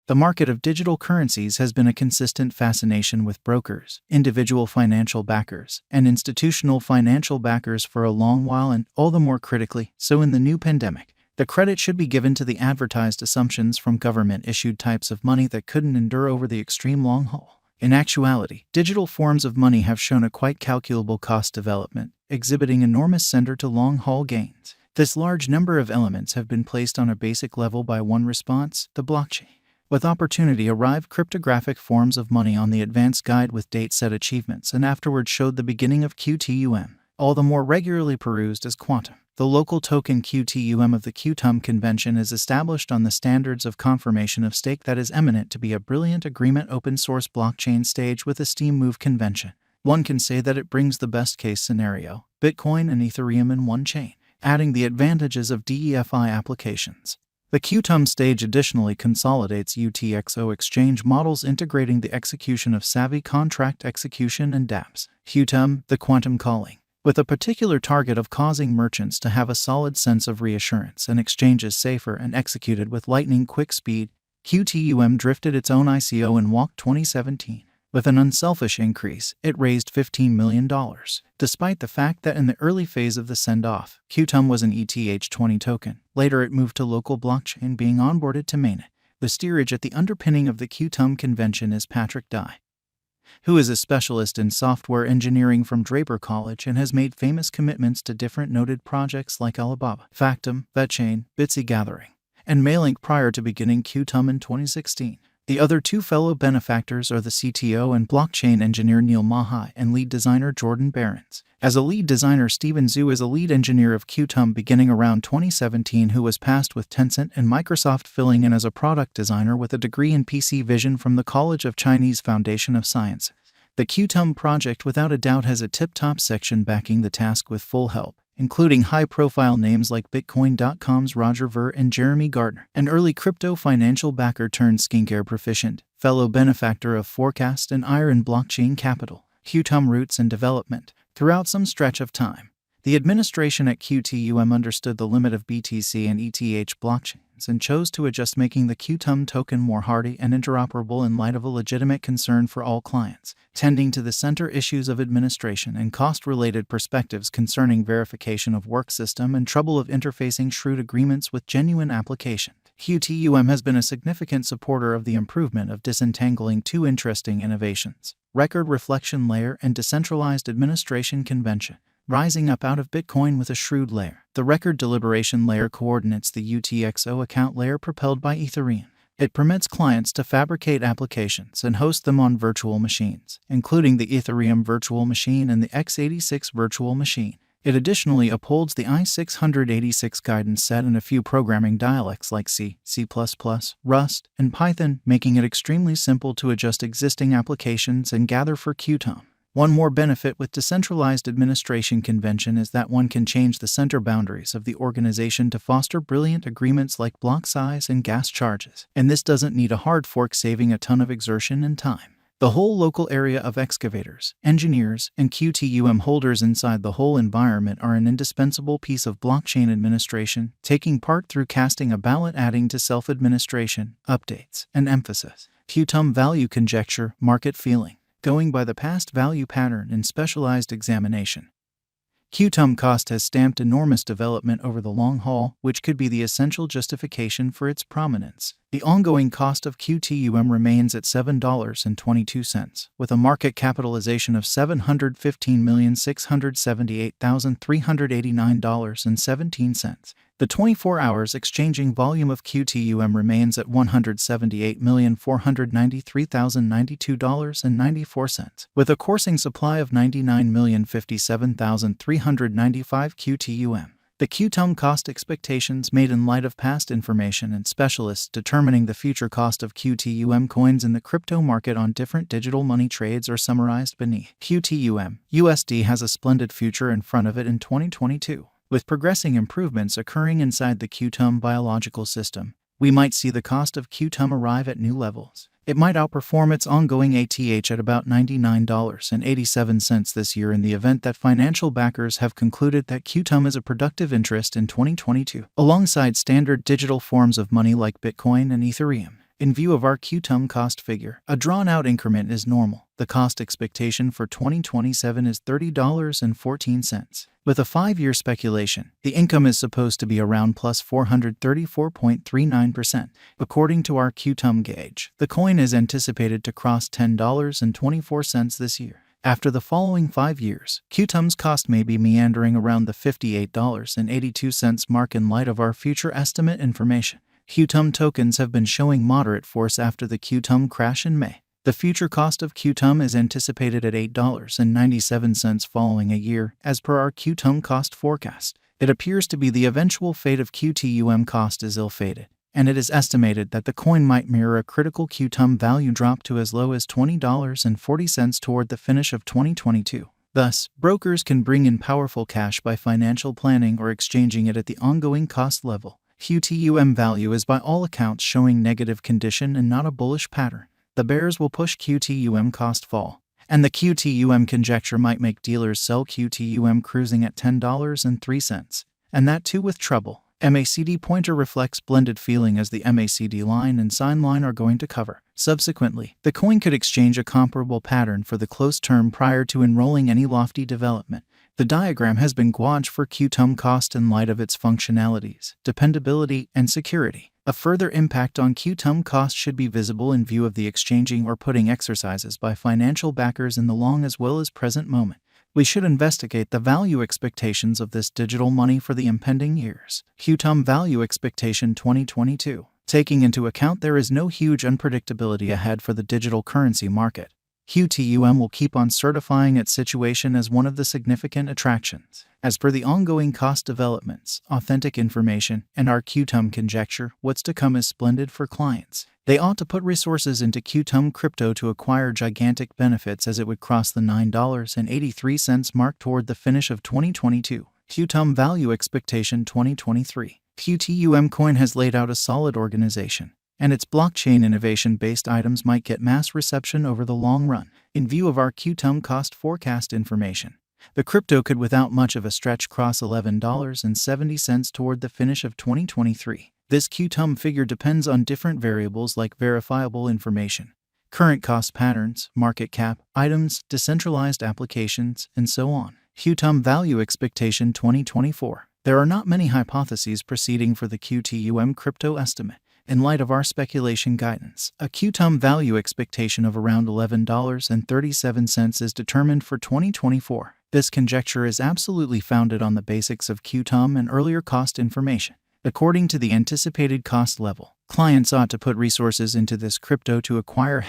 The market of digital currencies has been a consistent fascination with brokers, individual financial backers, and institutional financial backers for a long while, and all the more critically, so in the new pandemic. The credit should be given to the advertised assumptions from government-issued types of money that couldn't endure over the extreme long haul. In actuality, digital forms of money have shown a quite calculable cost development, exhibiting enormous center-to-long-haul gains. This large number of elements have been placed on a basic level by one response, the blockchain. With opportunity arrived cryptographic forms of money on the advanced guide with date-set achievements, and afterwards showed the beginning of Qtum, all the more regularly perused as Qtum. The local token Qtum of the Qtum Convention is established on the standards of confirmation of stake that is eminent to be a brilliant agreement open-source blockchain stage with a Steam Move convention. One can say that it brings the best-case scenario, Bitcoin and Ethereum in one chain, adding the advantages of DeFi applications. The Qtum stage additionally consolidates UTXO exchange models integrating the execution of savvy contract execution and dApps. Qtum, the quantum calling, with a particular target of causing merchants to have a solid sense of reassurance and exchanges safer and executed with lightning-quick speed. Qtum drifted its own ICO in WAC 2017. With an unselfish increase, it raised $15 million. Despite the fact that in the early phase of the send-off, Qtum was an ETH20 token. Later it moved to local blockchain, being onboarded to mainnet. The steerage at the underpinning of the Qtum convention is Patrick Dye, who is a specialist in software engineering from Draper College and has made famous commitments to different noted projects like Alibaba, Factom, VetChain, Bitsy Gathering, and Mailink prior to beginning Qtum in 2016. The other two fellow benefactors are the CTO and blockchain engineer Neil Mahai and lead designer Jordan Behrens. As a lead designer, Steven Zhu is a lead engineer of Qtum beginning around 2017 who was passed with Tencent and Microsoft, filling in as a product designer with a degree in PC Vision from the College of Chinese Foundation of Sciences. The Qtum project without a doubt has a tip-top section backing the task with full help, including high-profile names like Bitcoin.com's Roger Ver and Jeremy Gardner, an early crypto financial backer turned skincare proficient, fellow benefactor of Forecast and Iron Blockchain Capital. Qtum roots and development. Throughout some stretch of time, the administration at Qtum understood the limit of BTC and ETH blockchains and chose to adjust, making the Qtum token more hardy and interoperable in light of a legitimate concern for all clients, tending to the center issues of administration and cost-related perspectives concerning verification of work system and trouble of interfacing shrewd agreements with genuine application. Qtum has been a significant supporter of the improvement of disentangling two interesting innovations, Record Reflection Layer and Decentralized Administration Convention, rising up out of Bitcoin with a shrewd layer. The Record Deliberation Layer coordinates the UTXO account layer propelled by Ethereum. It permits clients to fabricate applications and host them on virtual machines, including the Ethereum virtual machine and the x86 virtual machine. It additionally upholds the i686 guidance set in a few programming dialects like C, C++, Rust, and Python, making it extremely simple to adjust existing applications and gather for Qtum. One more benefit with Decentralized Administration Convention is that one can change the center boundaries of the organization to foster brilliant agreements like block size and gas charges. And this doesn't need a hard fork, saving a ton of exertion and time. The whole local area of excavators, engineers, and Qtum holders inside the whole environment are an indispensable piece of blockchain administration, taking part through casting a ballot, adding to self-administration, updates, and emphasis. Qtum value conjecture, market feeling. Going by the past value pattern in specialized examination, Qtum cost has stamped enormous development over the long haul, which could be the essential justification for its prominence. The ongoing cost of Qtum remains at $7.22, with a market capitalization of $715,678,389.17. The 24 hours exchanging volume of Qtum remains at $178,493,092.94, with a coursing supply of 99,057,395 Qtum. The Qtum cost expectations made in light of past information and specialists determining the future cost of Qtum coins in the crypto market on different digital money trades are summarized beneath. Qtum USD has a splendid future in front of it in 2022. With progressing improvements occurring inside the Qtum biological system, we might see the cost of Qtum arrive at new levels. It might outperform its ongoing ATH at about $99.87 this year in the event that financial backers have concluded that Qtum is a productive interest in 2022, alongside standard digital forms of money like Bitcoin and Ethereum. In view of our Qtum cost figure, a drawn-out increment is normal. The cost expectation for 2027 is $30.14. With a 5-year speculation, the income is supposed to be around plus 434.39%. According to our Qtum gauge, the coin is anticipated to cross $10.24 this year. After the following 5 years, Qtum's cost may be meandering around the $58.82 mark in light of our future estimate information. Qtum tokens have been showing moderate force after the Qtum crash in May. The future cost of Qtum is anticipated at $8.97 following a year, as per our Qtum cost forecast. It appears to be the eventual fate of Qtum cost is ill-fated, and it is estimated that the coin might mirror a critical Qtum value drop to as low as $20.40 toward the finish of 2022. Thus, brokers can bring in powerful cash by financial planning or exchanging it at the ongoing cost level. Qtum value is by all accounts showing negative condition and not a bullish pattern. The bears will push Qtum cost fall, and the Qtum conjecture might make dealers sell Qtum cruising at $10.03, and that too with trouble. MACD pointer reflects blended feeling as the MACD line and sign line are going to cover. Subsequently, the coin could exchange a comparable pattern for the close term prior to enrolling any lofty development. The diagram has been gauged for Qtum cost in light of its functionalities, dependability, and security. A further impact on Qtum cost should be visible in view of the exchanging or putting exercises by financial backers in the long as well as present moment. We should investigate the value expectations of this digital money for the impending years. Qtum value expectation 2022. Taking into account there is no huge unpredictability ahead for the digital currency market, Qtum will keep on certifying its situation as one of the significant attractions. As per the ongoing cost developments, authentic information, and our Qtum conjecture, what's to come is splendid for clients. They ought to put resources into Qtum crypto to acquire gigantic benefits as it would cross the $9.83 mark toward the finish of 2022. Qtum value expectation 2023. Qtum coin has laid out a solid organization, and its blockchain innovation-based items might get mass reception over the long run. In view of our Qtum cost forecast information, the crypto could without much of a stretch cross $11.70 toward the finish of 2023. This Qtum figure depends on different variables like verifiable information, current cost patterns, market cap, items, decentralized applications, and so on. Qtum value expectation 2024. There are not many hypotheses proceeding for the Qtum crypto estimate. In light of our speculation guidance, a Qtum value expectation of around $11.37 is determined for 2024. This conjecture is absolutely founded on the basics of Qtum and earlier cost information. According to the anticipated cost level, clients ought to put resources into this crypto to acquire